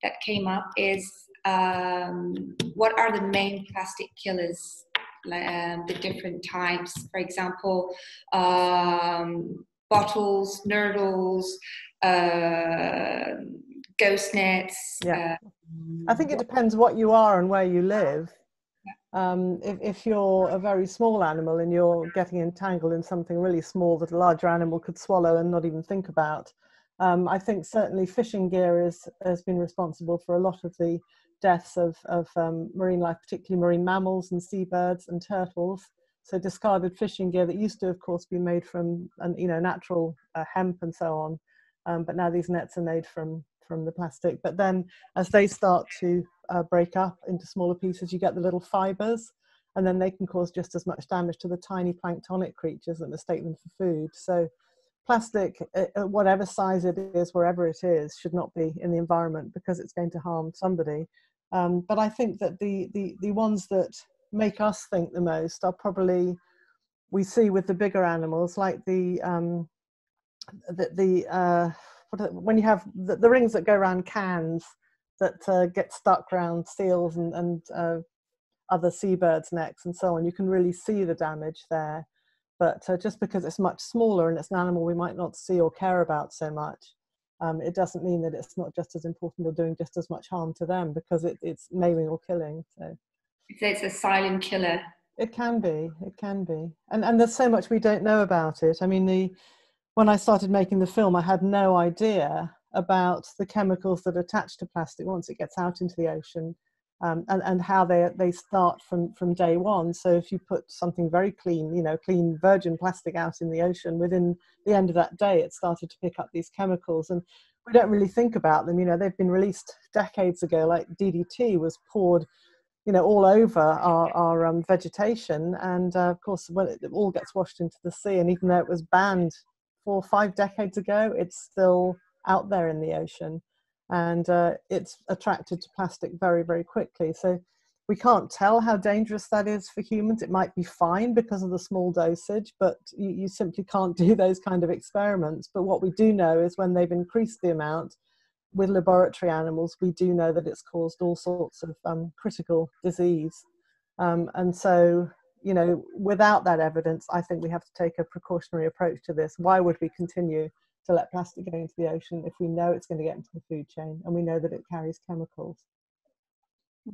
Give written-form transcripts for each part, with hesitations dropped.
That came up is what are the main plastic killers, the different types, for example, bottles, nurdles, ghost nets. Yeah. I think it depends what you are and where you live. If you're a very small animal and you're getting entangled in something really small that a larger animal could swallow and not even think about, I think certainly fishing gear has been responsible for a lot of the deaths of marine life, particularly marine mammals and seabirds and turtles. So discarded fishing gear that used to, of course, be made from natural hemp and so on, but now these nets are made from the plastic. But then as they start to break up into smaller pieces, you get the little fibers, and then they can cause just as much damage to the tiny planktonic creatures that mistake them for food. So plastic, whatever size it is, wherever it is, should not be in the environment because it's going to harm somebody. But I think that the ones that make us think the most are probably, we see with the bigger animals, like when you have the rings that go around cans that get stuck around seals and other seabirds' necks and so on, you can really see the damage there. But just because it's much smaller and it's an animal we might not see or care about so much, it doesn't mean that it's not just as important or doing just as much harm to them, because it's maiming or killing. So it's a silent killer. It can be. And there's so much we don't know about it. I mean, when I started making the film, I had no idea about the chemicals that attach to plastic once it gets out into the ocean. And how they start from day one. So if you put something very clean, clean virgin plastic out in the ocean, within the end of that day, it started to pick up these chemicals. And we don't really think about them. They've been released decades ago, like DDT was poured, all over our vegetation. And of course, when it all gets washed into the sea, and even though it was banned 4 or 5 decades ago, it's still out there in the ocean. And it's attracted to plastic very, very quickly. So we can't tell how dangerous that is for humans. It might be fine because of the small dosage, but you simply can't do those kind of experiments. But what we do know is when they've increased the amount with laboratory animals, we do know that it's caused all sorts of critical disease. And so, without that evidence, I think we have to take a precautionary approach to this. Why would we continue to let plastic go into the ocean if we know it's going to get into the food chain and we know that it carries chemicals?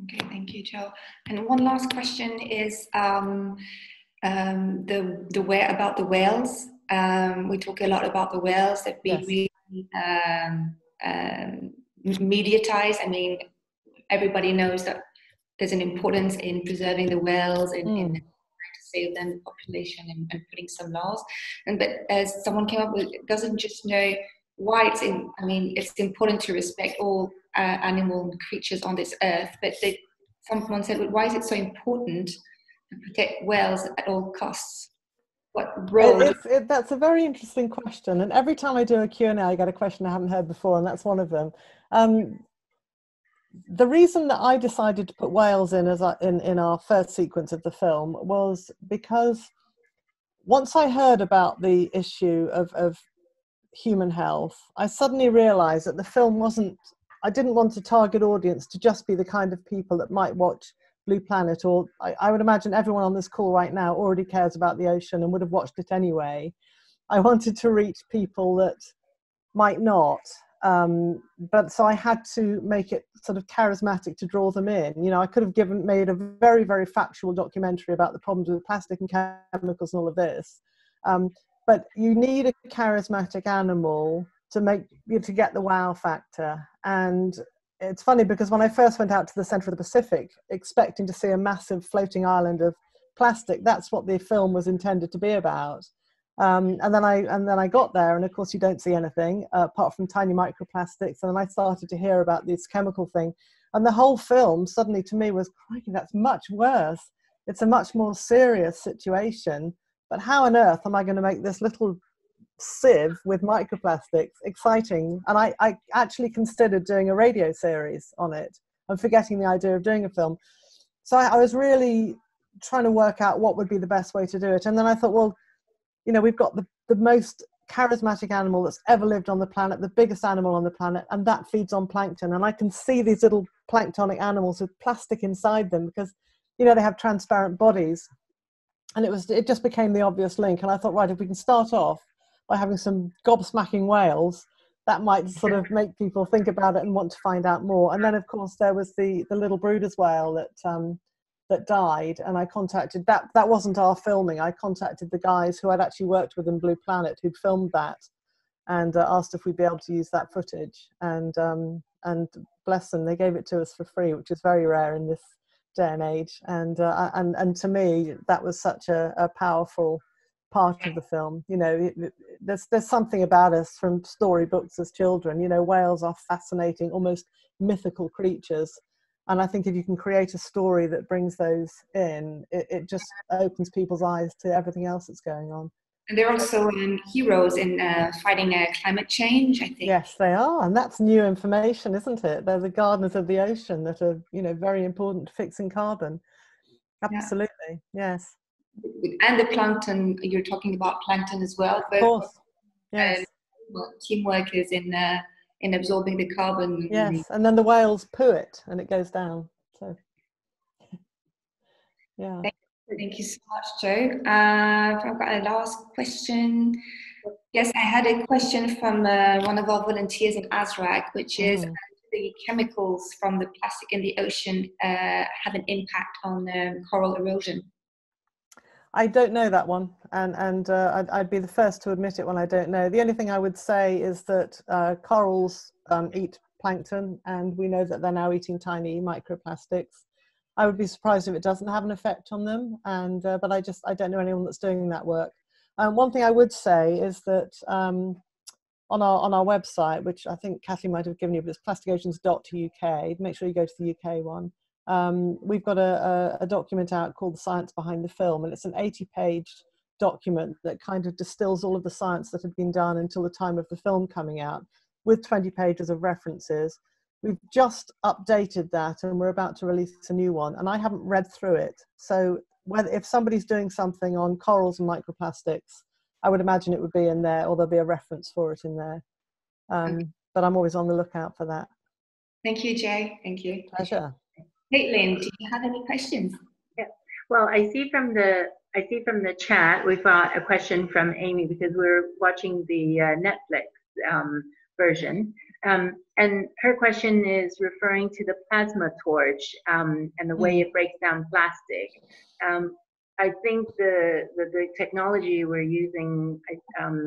Okay, thank you, Jo. And one last question is about the whales. We talk a lot about the whales that we really mediatize. I mean, everybody knows that there's an importance in preserving the whales and trying to save them, the population, and putting some laws. But as someone came up with, it doesn't just know why it's important to respect all animal and creatures on this earth, but someone said, well, why is it so important to protect whales at all costs? What role? That's a very interesting question, and every time I do a Q&A, I get a question I haven't heard before, and that's one of them. The reason that I decided to put whales in our first sequence of the film was because once I heard about the issue of human health, I suddenly realized that the film I didn't want a target audience to just be the kind of people that might watch Blue Planet, or I would imagine everyone on this call right now already cares about the ocean and would have watched it anyway. I wanted to reach people that might not. But so I had to make it sort of charismatic to draw them in. I could have made a very, very factual documentary about the problems with plastic and chemicals and all of this. But you need a charismatic animal to get the wow factor. And it's funny because when I first went out to the center of the Pacific, expecting to see a massive floating island of plastic, that's what the film was intended to be about. And then I got there, and of course you don't see anything apart from tiny microplastics. And then I started to hear about this chemical thing, And the whole film suddenly to me was, crikey, that's much worse. It's a much more serious situation. But how on earth am I going to make this little sieve with microplastics exciting? And I actually considered doing a radio series on it and forgetting the idea of doing a film. So I was really trying to work out what would be the best way to do it. And then I thought, well, you know, we've got the most charismatic animal that's ever lived on the planet, the biggest animal on the planet, and that feeds on plankton. And I can see these little planktonic animals with plastic inside them because, you know, they have transparent bodies. And it just became the obvious link. And I thought, right, if we can start off by having some gobsmacking whales, that might sort of make people think about it and want to find out more. And then, of course, there was the little Brooders whale that died, and I contacted that wasn't our filming. I contacted the guys who I'd actually worked with in Blue Planet who'd filmed that, and asked if we'd be able to use that footage. And bless them, they gave it to us for free, which is very rare in this day and age. And to me, that was such a powerful part of the film. You know, there's something about us from storybooks as children. You know, whales are fascinating, almost mythical creatures. And I think if you can create a story that brings those in, it just opens people's eyes to everything else that's going on. And they're also heroes in fighting climate change, I think. Yes, they are. And that's new information, isn't it? They're the gardeners of the ocean that are, you know, very important to fixing carbon. Absolutely, yeah. Yes. And the plankton, you're talking about plankton as well. Of course, yes. Teamwork is in absorbing the carbon. Yes, and then the whales poo it and it goes down. So, yeah. Thank you so much, Jo. I've got a last question. Yes, I had a question from one of our volunteers in Azraq, which is the chemicals from the plastic in the ocean have an impact on coral erosion. I don't know that one, and I'd be the first to admit it when I don't know. The only thing I would say is that corals eat plankton, and we know that they're now eating tiny microplastics. I would be surprised if it doesn't have an effect on them, and but I don't know anyone that's doing that work. One thing I would say is that on our website, which I think Kathleen might have given you, but it's plasticoceans.uk. Make sure you go to the UK one. We've got a document out called The Science Behind the Film, and it's an 80-page document that kind of distills all of the science that had been done until the time of the film coming out, with 20 pages of references. We've just updated that, and we're about to release a new one, and I haven't read through it. So if somebody's doing something on corals and microplastics, I would imagine it would be in there, or there'll be a reference for it in there. But I'm always on the lookout for that. Thank you, Jay. Thank you. Pleasure. Caitlin, do you have any questions? Yeah. Well, I see from the chat we've got a question from Amy, because we're watching the Netflix version, and her question is referring to the plasma torch and the way it breaks down plastic. I think the technology we're using,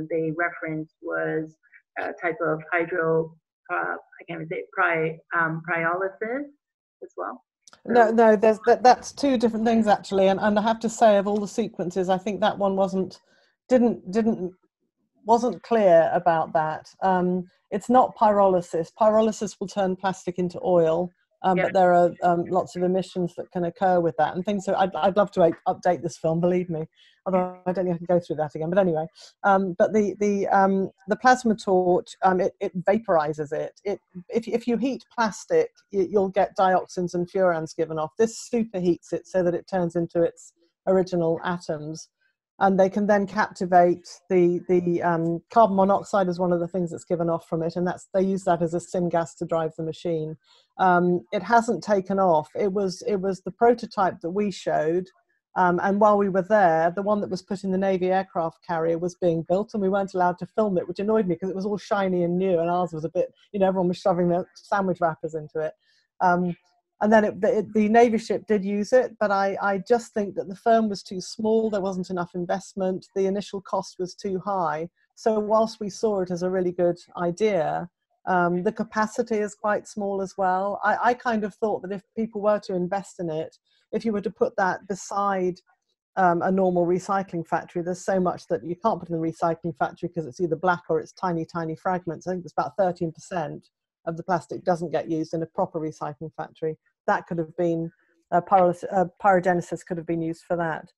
they referenced, was a type of I can't even say cryolysis as well. No, that's two different things actually, and I have to say, of all the sequences, I think that one wasn't clear about that. It's not pyrolysis. Pyrolysis will turn plastic into oil, but there are lots of emissions that can occur with that and things. So I'd love to update this film, believe me. Although I don't think I can go through that again. But anyway, but the plasma torch, it vaporizes it. If you heat plastic, you'll get dioxins and furans given off. This superheats it so that it turns into its original atoms. And they can then captivate the carbon monoxide is one of the things that's given off from it, and they use that as a syngas to drive the machine. It hasn't taken off. It was the prototype that we showed, and while we were there, the one that was put in the Navy aircraft carrier was being built, and we weren't allowed to film it, which annoyed me because it was all shiny and new, and ours was a bit, everyone was shoving their sandwich wrappers into it. And then the Navy ship did use it, but I just think that the firm was too small. There wasn't enough investment. The initial cost was too high. So whilst we saw it as a really good idea, the capacity is quite small as well. I kind of thought that if people were to invest in it, if you were to put that beside a normal recycling factory, there's so much that you can't put in the recycling factory because it's either black or it's tiny, tiny fragments. I think it's about 13%. of the plastic doesn't get used in a proper recycling factory. That could have been, pyrogenesis could have been used for that.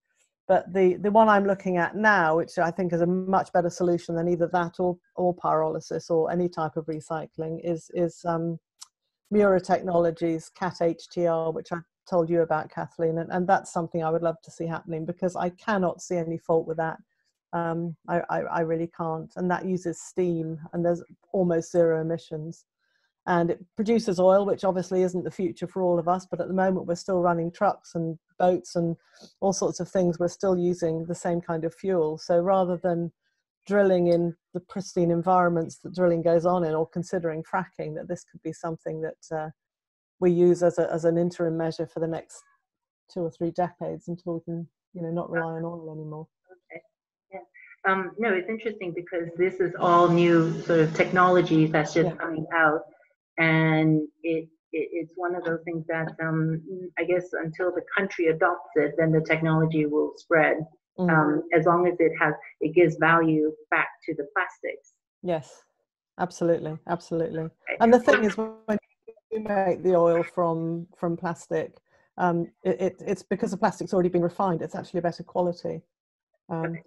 But the one I'm looking at now, which I think is a much better solution than either that or pyrolysis or any type of recycling, is Mura Technologies CAT-HTR, which I told you about, Kathleen, and that's something I would love to see happening, because I cannot see any fault with that. I really can't. And that uses steam, and there's almost zero emissions. And it produces oil, which obviously isn't the future for all of us, but at the moment we're still running trucks and boats and all sorts of things. We're still using the same kind of fuel. So rather than drilling in the pristine environments that drilling goes on in, or considering fracking, that this could be something that we use as an interim measure for the next 2 or 3 decades, until we can, not rely on oil anymore. Okay. Yeah. No, it's interesting because this is all new sort of technologies that's just coming out, and it's one of those things that I guess until the country adopts it, then the technology will spread. As long as it gives value back to the plastics. Yes, absolutely. Okay. And the thing is, when you make the oil from plastic, it's because the plastic's already been refined. It's actually a better quality. Okay.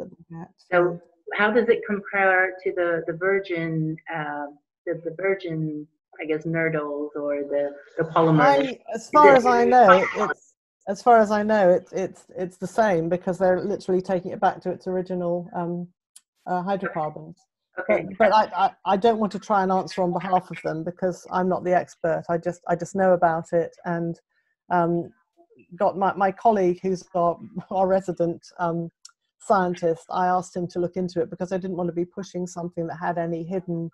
So how does it compare to the virgin, the virgin, I guess, nurdles or the polymer? As far as I know, it's the same, because they're literally taking it back to its original hydrocarbons. Okay. But I don't want to try and answer on behalf of them, because I'm not the expert. I just know about it, and got my colleague, who's our resident scientist. I asked him to look into it, because I didn't want to be pushing something that had any hidden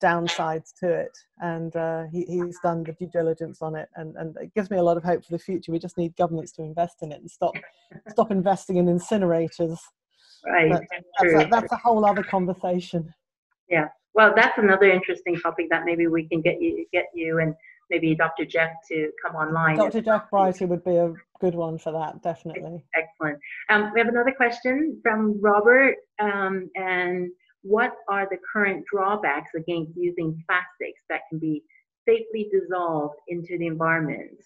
downsides to it, and he's done the due diligence on it, and it gives me a lot of hope for the future. We just need governments to invest in it and stop investing in incinerators. Right. That's a whole other conversation. Yeah. Well, that's another interesting topic that maybe we can get you and maybe Dr. Jeff to come online. Dr. Jeff Brighty would be a good one for that, definitely. Excellent. We have another question from Robert, and what are the current drawbacks against using plastics that can be safely dissolved into the environment?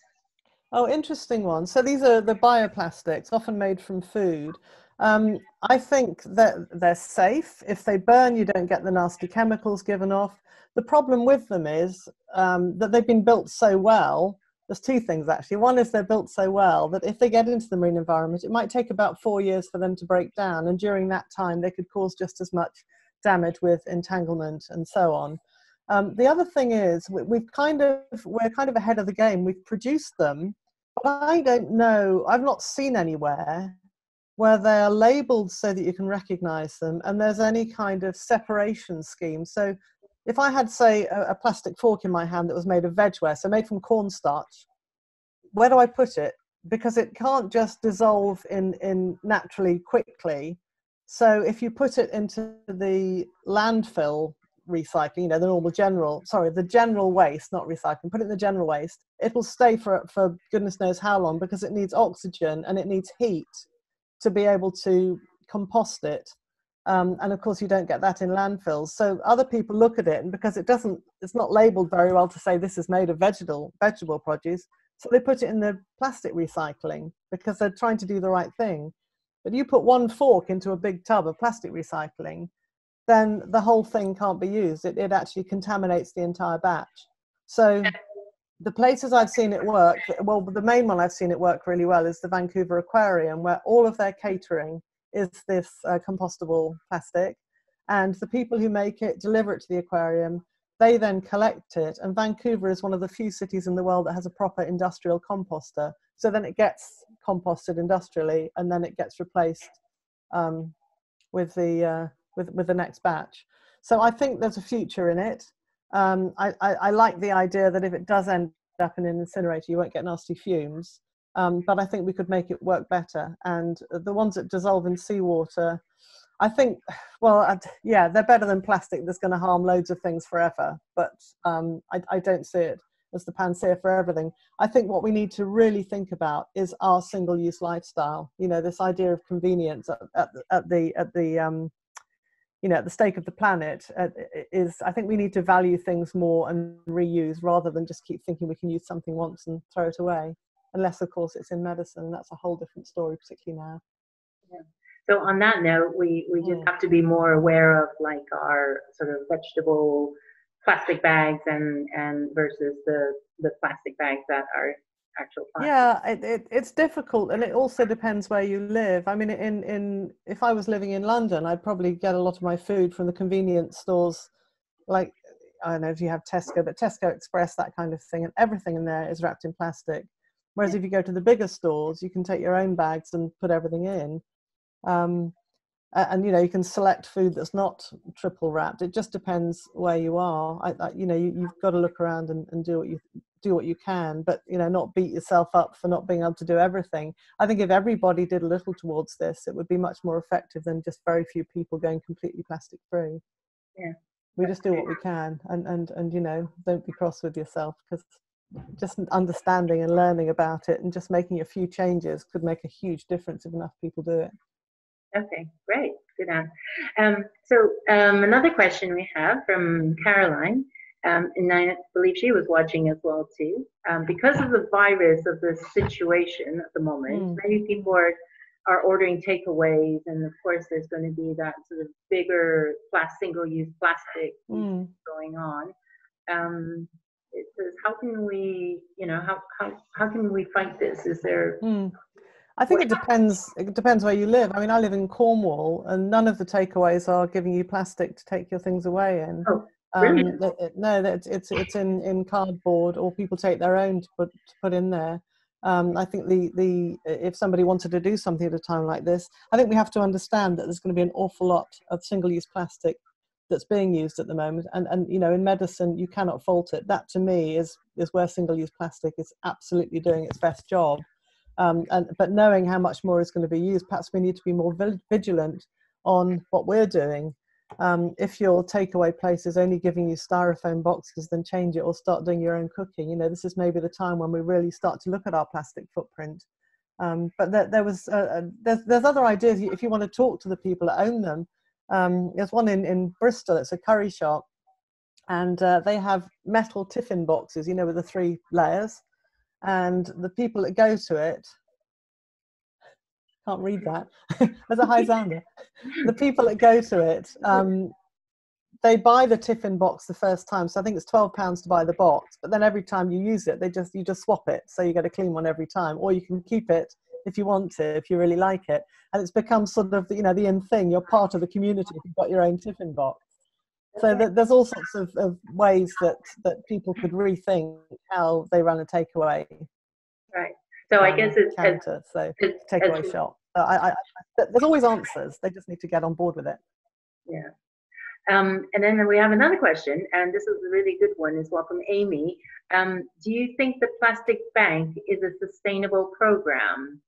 Oh, interesting one. So these are the bioplastics, often made from food. I think that they're safe. If they burn, you don't get the nasty chemicals given off. The problem with them is that they've been built so well. There's 2 things, actually. One is they're built so well that if they get into the marine environment, it might take about 4 years for them to break down. And during that time, they could cause just as much damage with entanglement and so on. The other thing is we're kind of ahead of the game. We've produced them, but I don't know, I've not seen anywhere where they're labeled so that you can recognize them, and there's any kind of separation scheme. So if I had, say, a plastic fork in my hand that was made of vegware, so made from cornstarch, where do I put it? Because it can't just dissolve in naturally quickly. So if you put it into the landfill recycling, the general waste, not recycling, put it in the general waste, it will stay for goodness knows how long, because it needs oxygen and it needs heat to be able to compost it. And of course you don't get that in landfills. So other people look at it, and because it's not labeled very well to say this is made of vegetable produce, so they put it in the plastic recycling, because they're trying to do the right thing. But you put 1 fork into a big tub of plastic recycling, then the whole thing can't be used. It actually contaminates the entire batch. So the places I've seen it work, well, the main one I've seen it work really well is the Vancouver Aquarium, where all of their catering is this compostable plastic, and the people who make it deliver it to the aquarium. They then collect it, and Vancouver is one of the few cities in the world that has a proper industrial composter. So then it gets composted industrially, and then it gets replaced with the next batch. So I think there's a future in it. I like the idea that if it does end up in an incinerator, you won't get nasty fumes. But I think we could make it work better. And the ones that dissolve in seawater, I think, well, yeah, they're better than plastic that's going to harm loads of things forever. But I don't see it as the panacea for everything. I think what we need to really think about is our single-use lifestyle. You know, this idea of convenience at the you know, at the stake of the planet, is I think we need to value things more and reuse rather than just keep thinking we can use something once and throw it away. Unless, of course, it's in medicine, and that's a whole different story, particularly now. Yeah. So on that note, we just have to be more aware of like our sort of vegetable plastic bags and versus the plastic bags that are actual plastic. Yeah, it's difficult, and it also depends where you live. I mean, if I was living in London, I'd probably get a lot of my food from the convenience stores, like, I don't know if you have Tesco, but Tesco Express, that kind of thing, and everything in there is wrapped in plastic. Whereas if you go to the bigger stores, you can take your own bags and put everything in. And you know, you can select food that's not triple wrapped. It just depends where you are. You know, you've got to look around and do what you can, but you know, not beat yourself up for not being able to do everything. I think if everybody did a little towards this, it would be much more effective than just very few people going completely plastic free. Yeah, we just do what we can, and you know, don't be cross with yourself, because just understanding and learning about it and just making a few changes could make a huge difference if enough people do it. Okay, great. Good answer. Another question we have from Caroline, and I believe she was watching as well too. Because of the virus of the situation at the moment, many people are ordering takeaways, and of course there's going to be that sort of bigger single-use plastic going on. It says, how can we, you know, how can we fight this? Is there? I think it depends. It depends where you live. I mean, I live in Cornwall, and none of the takeaways are giving you plastic to take your things away in. Oh, brilliant. No, it's in cardboard, or people take their own to put in there. I think if somebody wanted to do something at a time like this, I think we have to understand that there's going to be an awful lot of single-use plastic that's being used at the moment, and you know, in medicine you cannot fault it. That to me is where single-use plastic is absolutely doing its best job. But knowing how much more is going to be used, perhaps we need to be more vigilant on what we're doing. If your takeaway place is only giving you styrofoam boxes, then change it or start doing your own cooking. You know, this is maybe the time when we really start to look at our plastic footprint. But there's other ideas. If you want to talk to the people that own them, there's one in Bristol. It's a curry shop, and they have metal tiffin boxes, you know, with the 3 layers. And the people that go to it, can't read that, there's a high sounder. The people that go to it, they buy the tiffin box the first time, so I think it's £12 to buy the box, but then every time you use it, you just swap it, so you get a clean one every time, or you can keep it if you want to, if you really like it. And it's become sort of, you know, the in thing. You're part of the community if you've got your own tiffin box. So there's all sorts of ways that people could rethink how they run a takeaway. Right. So I guess it's counter, takeaway shop. There's always answers. They just need to get on board with it. Yeah. And then we have another question, and this is a really good one as well from Amy. Do you think the Plastic Bank is a sustainable program?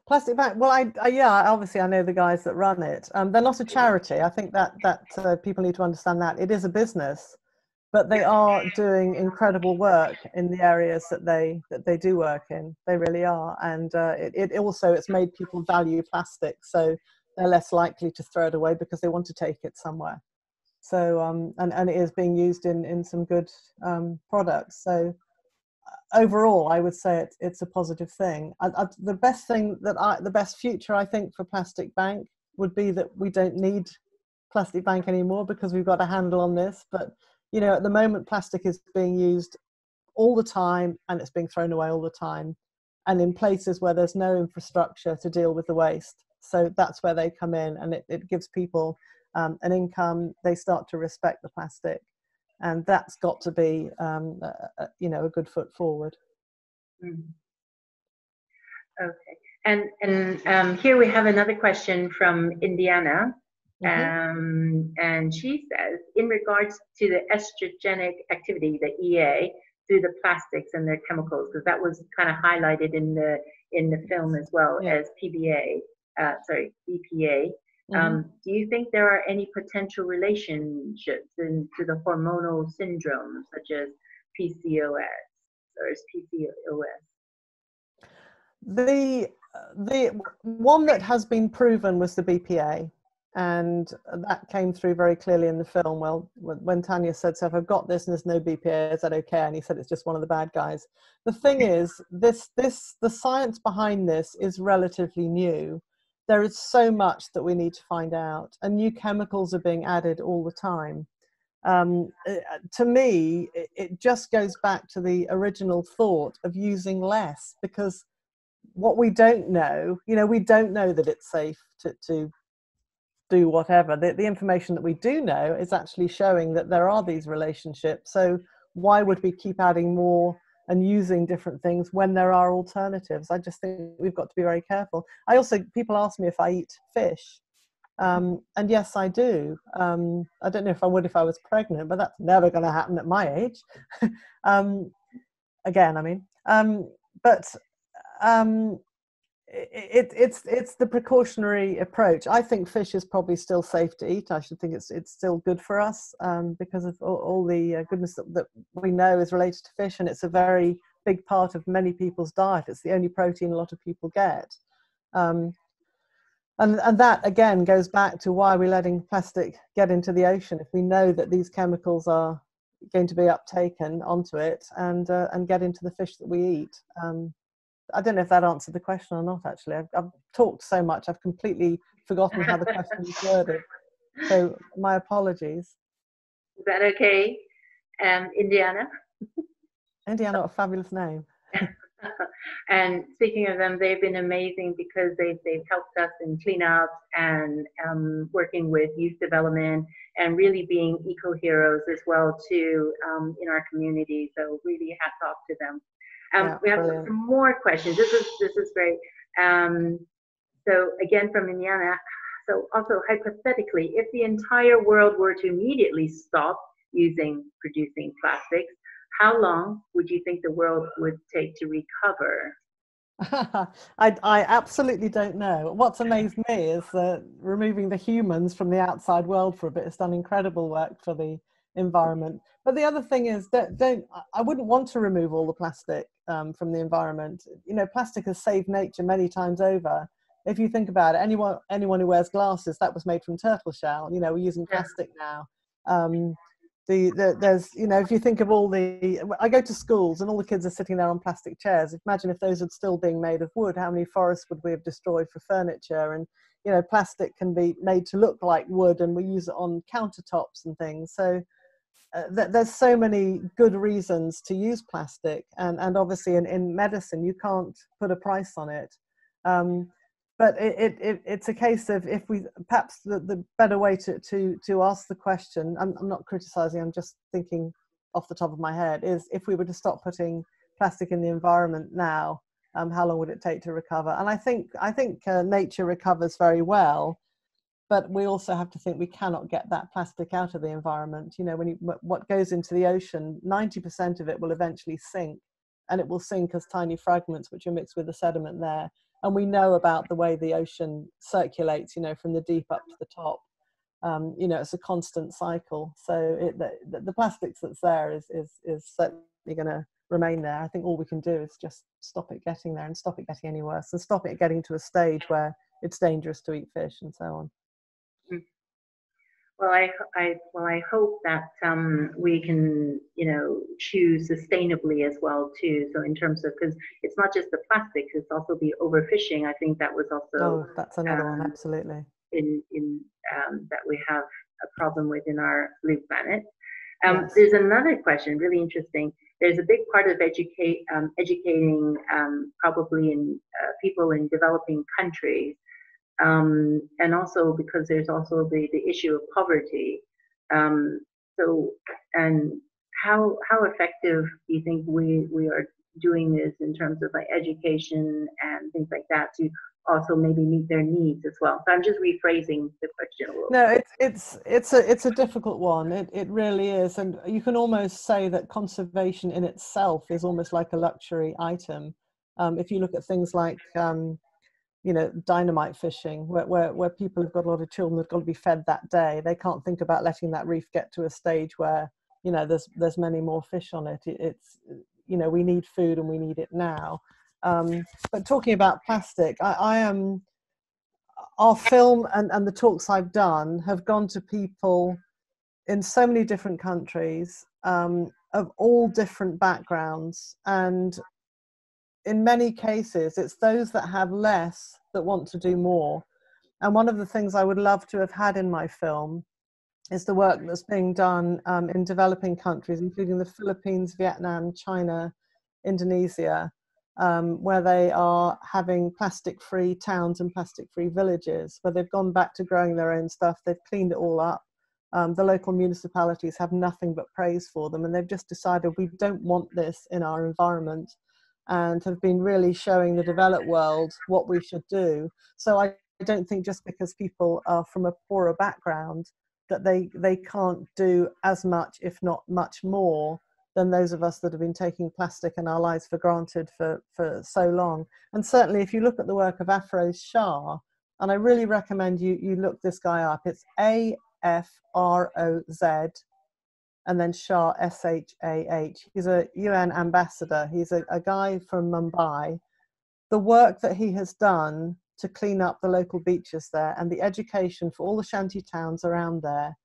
Plastic Bank, well, obviously I know the guys that run it. They're not a charity. I think that people need to understand that. It is a business, but they are doing incredible work in the areas that they do work in. They really are. And it's made people value plastic, so they're less likely to throw it away because they want to take it somewhere. So, and it is being used in some good products. So overall, I would say it's a positive thing. The best future I think for Plastic Bank would be that we don't need Plastic Bank anymore because we've got a handle on this. But you know, at the moment, plastic is being used all the time, and it's being thrown away all the time, and in places where there's no infrastructure to deal with the waste. So that's where they come in, and it gives people an income. They start to respect the plastic. And that's got to be, a good foot forward. Okay, and here we have another question from Indiana, and she says, in regards to the estrogenic activity, the EA, through the plastics and their chemicals, because that was kind of highlighted in the film as well as BPA. Do you think there are any potential relationships to the hormonal syndromes such as PCOS or PCOS? The one that has been proven was the BPA. And that came through very clearly in the film. Well, when Tanya said, so if I've got this and there's no BPA, is that okay? And he said, it's just one of the bad guys. The thing is, the science behind this is relatively new. There is so much that we need to find out, and new chemicals are being added all the time. To me, it just goes back to the original thought of using less, because what we don't know, we don't know that it's safe to do whatever. The information that we do know is actually showing that there are these relationships. So why would we keep adding more and using different things when there are alternatives? I just think we've got to be very careful. People ask me if I eat fish. And yes, I do. I don't know if I would if I was pregnant, but that's never going to happen at my age. Again, I mean, it's the precautionary approach. I think fish is probably still safe to eat. I should think it's still good for us, because of all the goodness that we know is related to fish, and it's a very big part of many people's diet. It's the only protein a lot of people get. And that again goes back to why we're letting plastic get into the ocean. If we know that these chemicals are going to be uptaken onto it and get into the fish that we eat. I don't know if that answered the question or not, actually. I've talked so much, I've completely forgotten how the question was worded. So my apologies. Is that okay? Indiana? Indiana, what a fabulous name. And speaking of them, they've been amazing because they've helped us in cleanups and working with youth development and really being eco-heroes as well too, in our community. So really hats off to them. We have some more questions. This is great. So again from Indiana. So also hypothetically, if the entire world were to immediately stop producing plastics, how long would you think the world would take to recover? I absolutely don't know. What's amazed me is removing the humans from the outside world for a bit has done incredible work for the environment. But the other thing is I wouldn't want to remove all the plastic from the environment. Plastic has saved nature many times over. If you think about it, anyone who wears glasses, that was made from turtle shell. We're using plastic now. There's if you think of I go to schools and all the kids are sitting there on plastic chairs. Imagine if those are still being made of wood, how many forests would we have destroyed for furniture? And plastic can be made to look like wood, and we use it on countertops and things. So there's so many good reasons to use plastic, and obviously in medicine you can't put a price on it. But it's a case of, if we perhaps the better way to ask the question, I'm not criticizing, I'm just thinking off the top of my head, is if we were to stop putting plastic in the environment now, how long would it take to recover? And I think nature recovers very well, but we also have to think we cannot get that plastic out of the environment. What goes into the ocean, 90% of it will eventually sink, and it will sink as tiny fragments which are mixed with the sediment there. And we know about the way the ocean circulates, from the deep up to the top. It's a constant cycle. So the plastics that's there is certainly going to remain there. I think all we can do is just stop it getting there, and stop it getting any worse, and stop it getting to a stage where it's dangerous to eat fish and so on. Well, I hope that we can, choose sustainably as well too. So in terms of, because it's not just the plastics, it's also the overfishing. I think that was also that's another one, absolutely. In that we have a problem with in our blue planet. Yes. There's another question, really interesting. There's a big part of educating probably in people in developing countries. And also because there's also the issue of poverty. So, and how effective do you think we are doing this in terms of like education and things like that to also maybe meet their needs as well? So I'm just rephrasing the question a little. No, it's a difficult one. It really is, and you can almost say that conservation in itself is almost like a luxury item. If you look at things like dynamite fishing, where people have got a lot of children that've got to be fed that day. They can't think about letting that reef get to a stage where there's many more fish on it. It's we need food and we need it now. But talking about plastic, our film and the talks I've done have gone to people in so many different countries, of all different backgrounds, and in many cases it's those that have less that want to do more. And one of the things I would love to have had in my film is the work that's being done in developing countries, including the Philippines, Vietnam, China, Indonesia, where they are having plastic-free towns and plastic-free villages, where they've gone back to growing their own stuff. They've cleaned it all up. The local municipalities have nothing but praise for them, and they've just decided we don't want this in our environment, and have been really showing the developed world what we should do. So I don't think just because people are from a poorer background that they can't do as much, if not much more, than those of us that have been taking plastic in our lives for granted for so long. And certainly if you look at the work of Afroz Shah, and I really recommend you look this guy up, it's AFROZ and then Shah, SHAH. He's a UN ambassador. He's a guy from Mumbai. The work that he has done to clean up the local beaches there, and the education for all the shanty towns around there,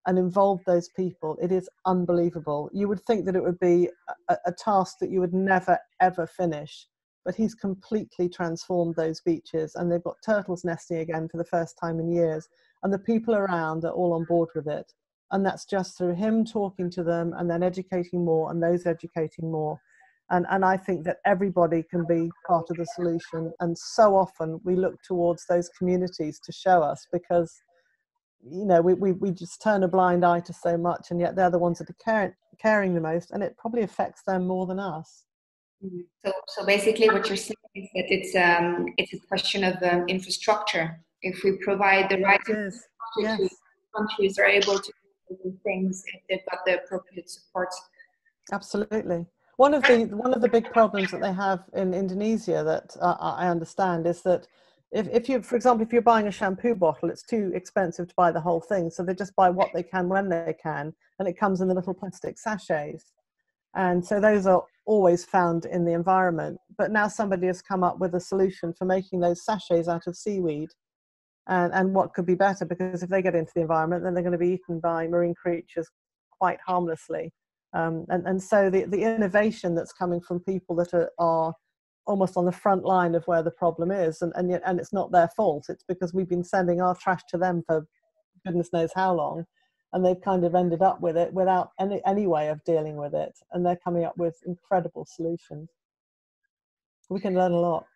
and involve those people, it is unbelievable. You would think that it would be a task that you would never ever finish, but he's completely transformed those beaches, and they've got turtles nesting again for the first time in years, and the people around are all on board with it. And that's just through him talking to them and then educating more, and those educating more. And I think that everybody can be part of the solution. And so often we look towards those communities to show us, because, you know, we just turn a blind eye to so much, and yet they're the ones that are caring the most, and it probably affects them more than us. So basically what you're saying is that it's a question of infrastructure. If we provide the right infrastructure, yes, countries are able to do things if they've got the appropriate support. Absolutely. One of the big problems that they have in Indonesia that I understand is that if you, for example, if you're buying a shampoo bottle, it's too expensive to buy the whole thing, so they just buy what they can when they can, and it comes in the little plastic sachets, and so those are always found in the environment. But now somebody has come up with a solution for making those sachets out of seaweed, and what could be better, because if they get into the environment, then they're going to be eaten by marine creatures quite harmlessly. And so the innovation that's coming from people that are almost on the front line of where the problem is, and it's not their fault. It's because we've been sending our trash to them for goodness knows how long, and they've kind of ended up with it without any way of dealing with it, and they're coming up with incredible solutions. We can learn a lot.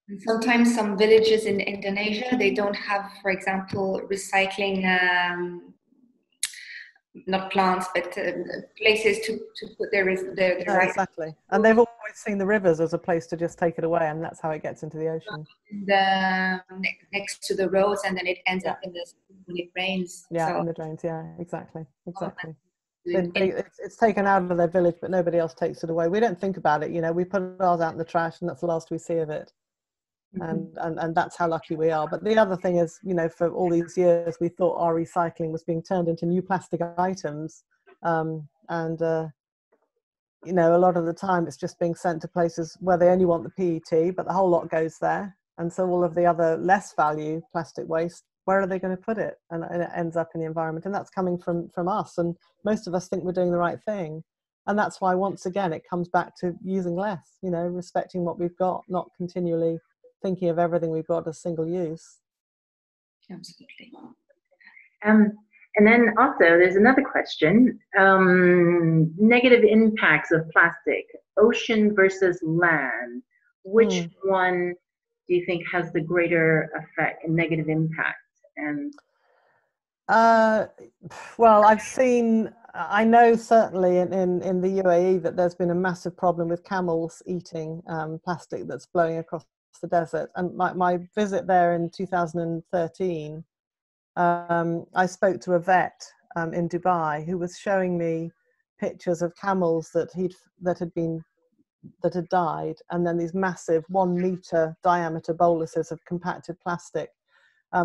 And sometimes some villages in Indonesia, they don't have, for example, recycling not plants, but places to put their right. Exactly. And they've always seen the rivers as a place to just take it away, and that's how it gets into the ocean. Next to the roads, and then it ends up in the when it rains. Yeah, in the drains. Yeah, exactly. It's taken out of their village, but nobody else takes it away. We don't think about it, you know. We put ours out in the trash, and that's the last we see of it. And that's how lucky we are. But the other thing is, you know, for all these years we thought our recycling was being turned into new plastic items, you know, a lot of the time it's just being sent to places where they only want the PET, but the whole lot goes there, and so all of the other less value plastic waste, where are they going to put it? And it ends up in the environment, and that's coming from us, and most of us think we're doing the right thing. And that's why, once again, it comes back to using less, you know, respecting what we've got, not continually thinking of everything we've got as single use. Absolutely. And then also there's another question, negative impacts of plastic, ocean versus land. Which one do you think has the greater effect and negative impact? And well, I know certainly in the UAE that there's been a massive problem with camels eating plastic that's blowing across the desert. And my visit there in 2013, I spoke to a vet in Dubai who was showing me pictures of camels that had died, and then these massive 1 meter diameter boluses of compacted plastic.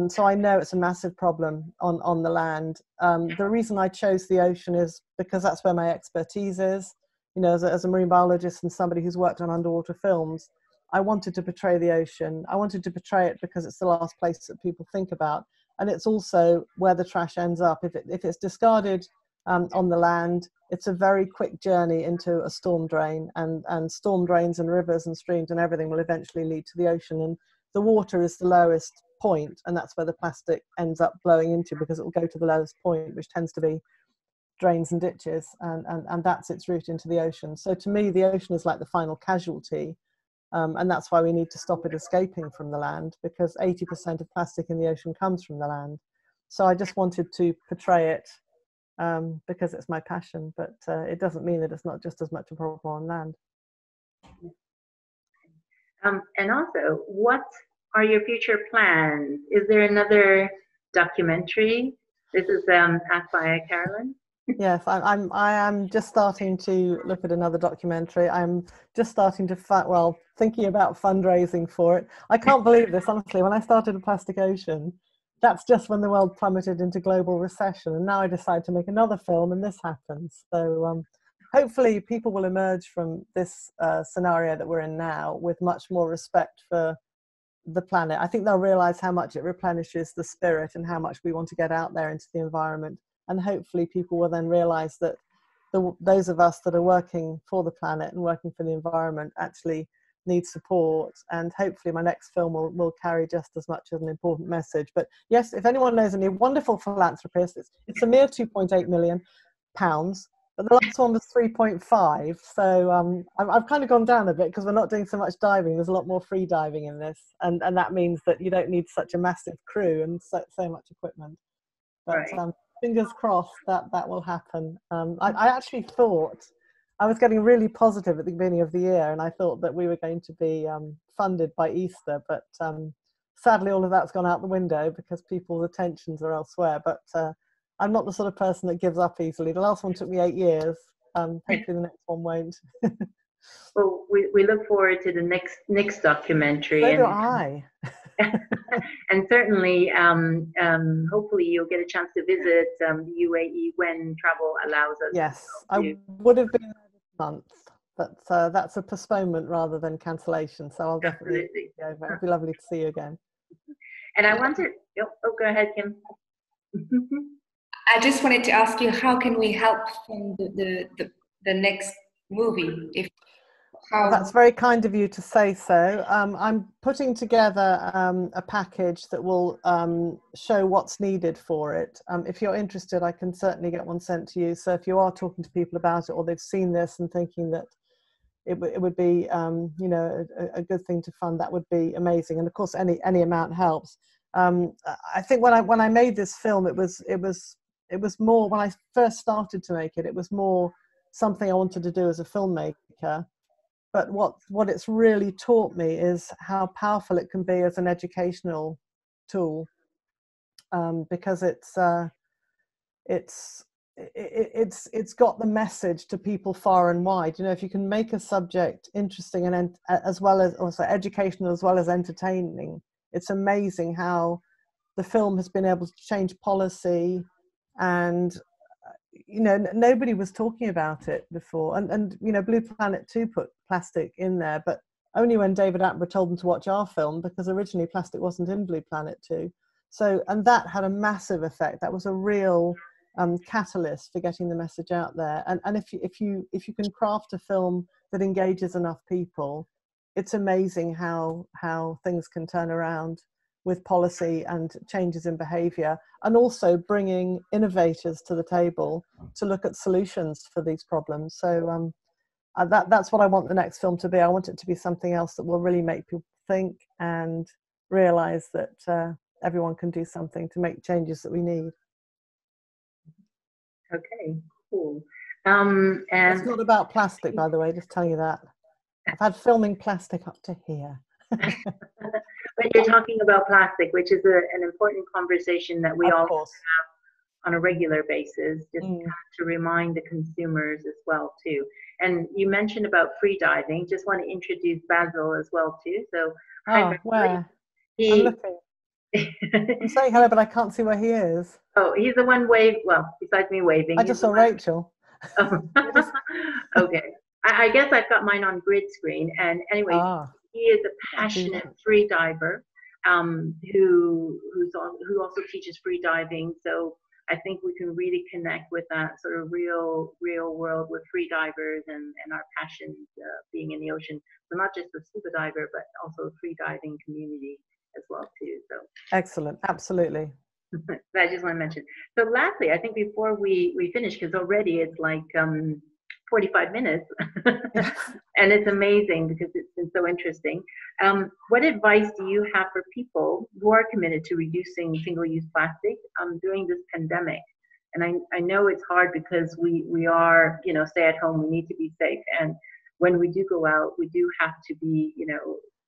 So I know it's a massive problem on the land. The reason I chose the ocean is because that's where my expertise is. You know, as a marine biologist and somebody who's worked on underwater films, I wanted to portray the ocean. I wanted to portray it because it's the last place that people think about. And it's also where the trash ends up. If it's discarded on the land, it's a very quick journey into a storm drain, and storm drains and rivers and streams and everything will eventually lead to the ocean. And the water is the lowest point, and that's where the plastic ends up blowing into, because it will go to the lowest point, which tends to be drains and ditches, and that's its route into the ocean. So to me, the ocean is like the final casualty, and that's why we need to stop it escaping from the land, because 80% of plastic in the ocean comes from the land. So I just wanted to portray it because it's my passion, but it doesn't mean that it's not just as much a problem on land. And also, what are your future plans? Is there another documentary? This is asked by Carolyn. Yes, I am just starting to look at another documentary. I'm just starting to thinking about fundraising for it. I can't believe this, honestly. When I started A Plastic Ocean, that's just when the world plummeted into global recession, and now I decide to make another film, and this happens. So hopefully people will emerge from this scenario that we're in now with much more respect for the planet. I think they'll realize how much it replenishes the spirit and how much we want to get out there into the environment. And hopefully people will then realize that those of us that are working for the planet and working for the environment actually need support. And hopefully my next film will carry just as much as an important message. But yes, if anyone knows any wonderful philanthropists, it's a mere £2.8 million, but the last one was 3.5. So I've kind of gone down a bit because we're not doing so much diving. There's a lot more free diving in this. And that means that you don't need such a massive crew and so much equipment. But right. Fingers crossed that will happen. I actually thought, I was getting really positive at the beginning of the year, and I thought that we were going to be funded by Easter, but sadly all of that's gone out the window because people's attentions are elsewhere. But I'm not the sort of person that gives up easily. The last one took me 8 years. Hopefully the next one won't. Well, we look forward to the next documentary. So do I. And certainly, hopefully you'll get a chance to visit the UAE when travel allows us. Yes, I would have been there this month, but that's a postponement rather than cancellation. So I'll definitely go over. It'd be lovely to see you again. And I wanted, go ahead, Kim. I just wanted to ask you, how can we help from the next movie? That's very kind of you to say so. I'm putting together a package that will show what's needed for it. If you're interested, I can certainly get one sent to you. So if you are talking to people about it, or they've seen this and thinking that it would be, a good thing to fund, that would be amazing. And of course, any amount helps. I think when I made this film, it was more, when I first started to make it, it was more something I wanted to do as a filmmaker. But what it's really taught me is how powerful it can be as an educational tool, because it's got the message to people far and wide. You know, if you can make a subject interesting and as well as also educational as well as entertaining, it's amazing how the film has been able to change policy. And nobody was talking about it before, and Blue Planet 2 put plastic in there, but only when David Attenborough told them to watch our film, because originally plastic wasn't in Blue Planet 2. So, and that had a massive effect. That was a real catalyst for getting the message out there. And if you can craft a film that engages enough people, it's amazing how things can turn around with policy and changes in behavior, and also bringing innovators to the table to look at solutions for these problems. So that's what I want the next film to be. I want it to be something else that will really make people think and realize that everyone can do something to make changes that we need. Okay, cool. And it's not about plastic, by the way, just telling you that. I've had filming plastic up to here. But you're talking about plastic, which is an important conversation that we all have on a regular basis, just to remind the consumers as well too. And you mentioned about free diving. Just want to introduce Basil as well too. So where? I'm looking. I'm saying hello, but I can't see where he is. Oh, he's the one besides me waving. I just saw Rachel. Oh. Okay. I guess I've got mine on grid screen. And anyway, he is a passionate free diver who also teaches free diving. So I think we can really connect with that sort of real world with free divers and our passions being in the ocean. So not just the scuba diver, but also the free diving community as well too. So excellent, absolutely. I just want to mention. So lastly, I think before we finish, because already it's like 45 minutes, and it's amazing because it's been so interesting. What advice do you have for people who are committed to reducing single-use plastic during this pandemic? And I know it's hard because we are, stay at home, we need to be safe. And when we do go out, we do have to be,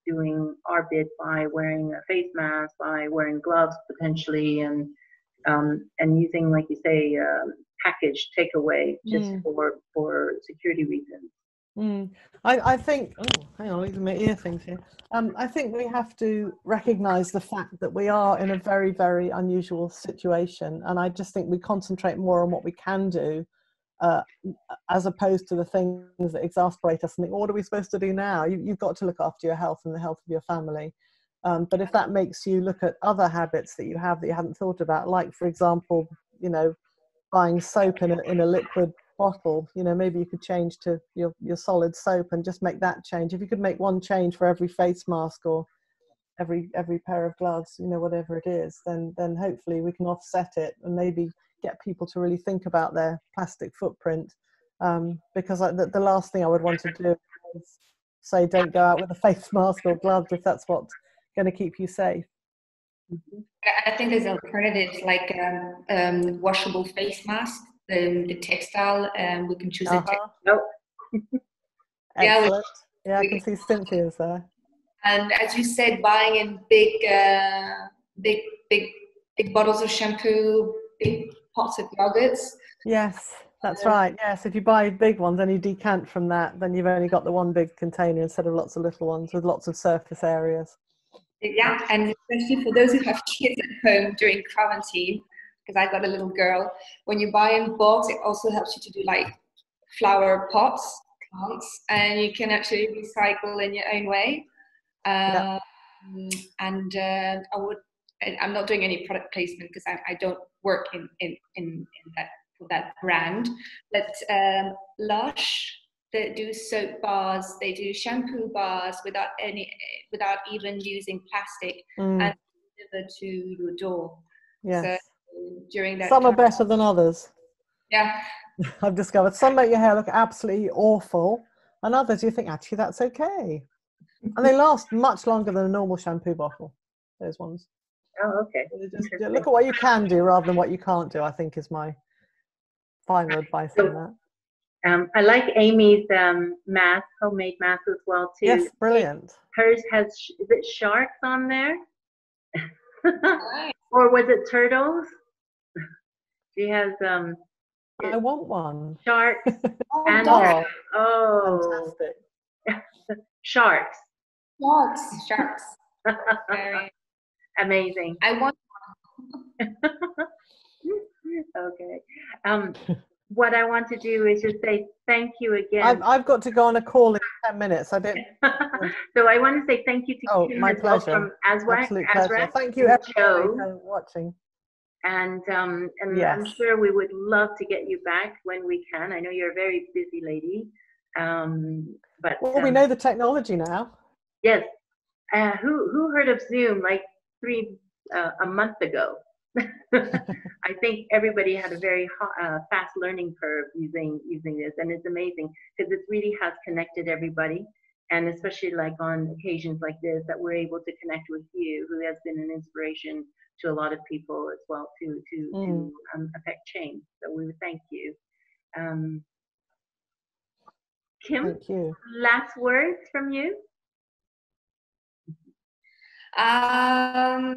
doing our bit by wearing a face mask, by wearing gloves potentially, and using, like you say, packaged takeaway just for security reasons. I think, hang on, losing my ear things here. I think we have to recognize the fact that we are in a very, very unusual situation. And I just think we concentrate more on what we can do as opposed to the things that exasperate us and think, what are we supposed to do now? You've got to look after your health and the health of your family. But if that makes you look at other habits that you have that you hadn't thought about, like, for example, buying soap in a liquid bottle, maybe you could change to your solid soap and just make that change. If you could make one change for every face mask or every pair of gloves, whatever it is, then hopefully we can offset it and maybe get people to really think about their plastic footprint. Because the last thing I would want to do is say don't go out with a face mask or gloves if that's what's going to keep you safe. I think there's alternatives like washable face masks, the textile, we can choose a textile. Excellent. Yeah, I can see Cynthia's there. And as you said, buying in big bottles of shampoo, big pots of yogurts. Yes, that's right. Yes, if you buy big ones and you decant from that, then you've only got the one big container instead of lots of little ones with lots of surface areas. Yeah, and especially for those who have kids at home during quarantine, because I've got a little girl, when you buy in bulk, it also helps you to do like flower pots, plants, and you can actually recycle in your own way. And I'm not doing any product placement because I don't work in that for that brand, but Lush, they do soap bars, they do shampoo bars without even using plastic and deliver to your door. Yes. So during that some are better than others. Yeah. I've discovered some make your hair look absolutely awful, and others you think actually that's okay. And they last much longer than a normal shampoo bottle, those ones. Oh, okay. Just look at what you can do rather than what you can't do, I think is my final advice on that. I like Amy's mask, homemade mask as well too. Yes, brilliant. Hers has, is it sharks on there? Or was it turtles? She has I want one. Sharks and dogs. Oh, fantastic. Sharks. Sharks. Very amazing. I want one. Okay. What I want to do is just say thank you again. I've got to go on a call in 10 minutes. I don't. So I want to say thank you to Kim my as well pleasure. from Azraq. Absolute pleasure. Thank you everybody for watching. And yes. I'm sure we would love to get you back when we can. I know you're a very busy lady. But we know the technology now. Yes. Who heard of Zoom like a month ago? I think everybody had a very fast learning curve using this, and it's amazing because it really has connected everybody, and especially like on occasions like this that we're able to connect with you, who has been an inspiration to a lot of people as well to affect change. So we would thank you. Kim, thank you. Last words from you? I'd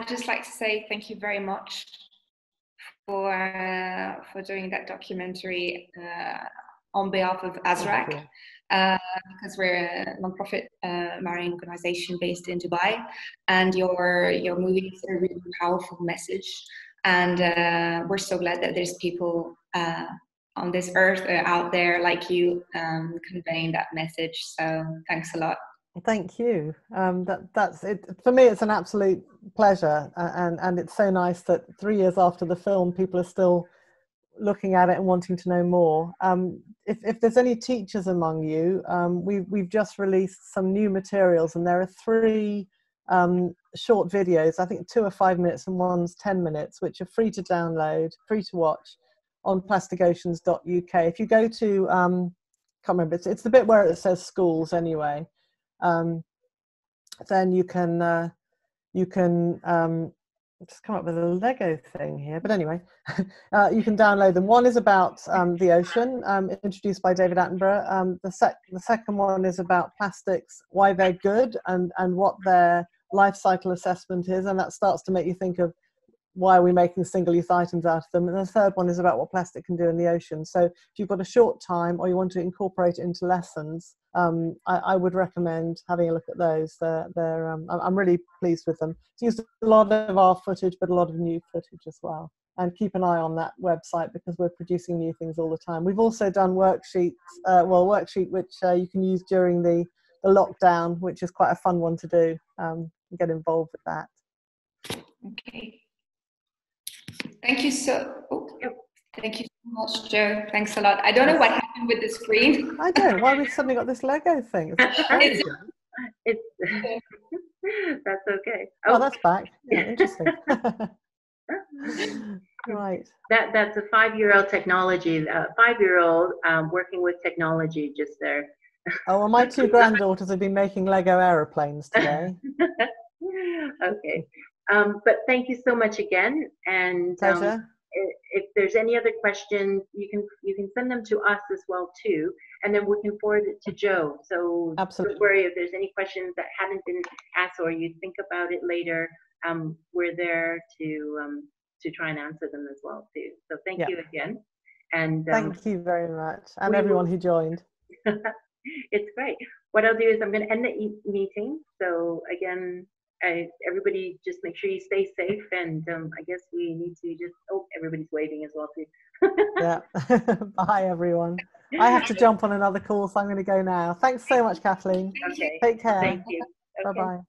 just like to say thank you very much for doing that documentary on behalf of Azraq, because we're a non-profit marine organization based in Dubai, and your movie is a really powerful message, and we're so glad that there's people on this earth out there like you conveying that message. So thanks a lot. Thank you. That's it. For me, it's an absolute pleasure, and it's so nice that 3 years after the film, people are still looking at it and wanting to know more. If there's any teachers among you, we've just released some new materials, and there are 3 short videos. I think 2 are 5 minutes and one's 10 minutes, which are free to download, free to watch on plasticoceans.uk. If you go to, can't remember, it's the bit where it says schools anyway. Then you can just come up with a Lego thing here, but anyway, you can download them. One is about the ocean, introduced by David Attenborough. The second one is about plastics, why they're good, and what their life cycle assessment is, and that starts to make you think of why are we making single-use items out of them. And the third one is about what plastic can do in the ocean. So if you've got a short time or you want to incorporate it into lessons, I would recommend having a look at those. I'm really pleased with them. It's used a lot of our footage, but a lot of new footage as well. And keep an eye on that website because we're producing new things all the time. We've also done worksheets, worksheet which you can use during the lockdown, which is quite a fun one to do. Get involved with that. Okay. Thank you thank you so much, Jo. Thanks a lot. I don't know what happened with the screen. I don't. Why we suddenly got this Lego thing? It's crazy. That's okay. Oh, that's back. Yeah, interesting. Right. That's a 5-year-old technology. 5-year-old working with technology just there. Oh, well, my 2 granddaughters have been making Lego aeroplanes today. Okay. But thank you so much again. And Pleasure. If there's any other questions, you can send them to us as well too, and then we can forward it to Jo. So Absolutely. Don't worry if there's any questions that haven't been asked or you think about it later. We're there to try and answer them as well too. So thank you again. And thank you very much, and everyone who joined. It's great. What I'll do is I'm going to end the meeting. So again, everybody just make sure you stay safe, and I guess we need to just, everybody's waving as well too. Yeah. Bye everyone. I have to jump on another call, so I'm going to go now. Thanks so much, Kathleen. Okay. Take care. Thank you. Okay. Bye-bye.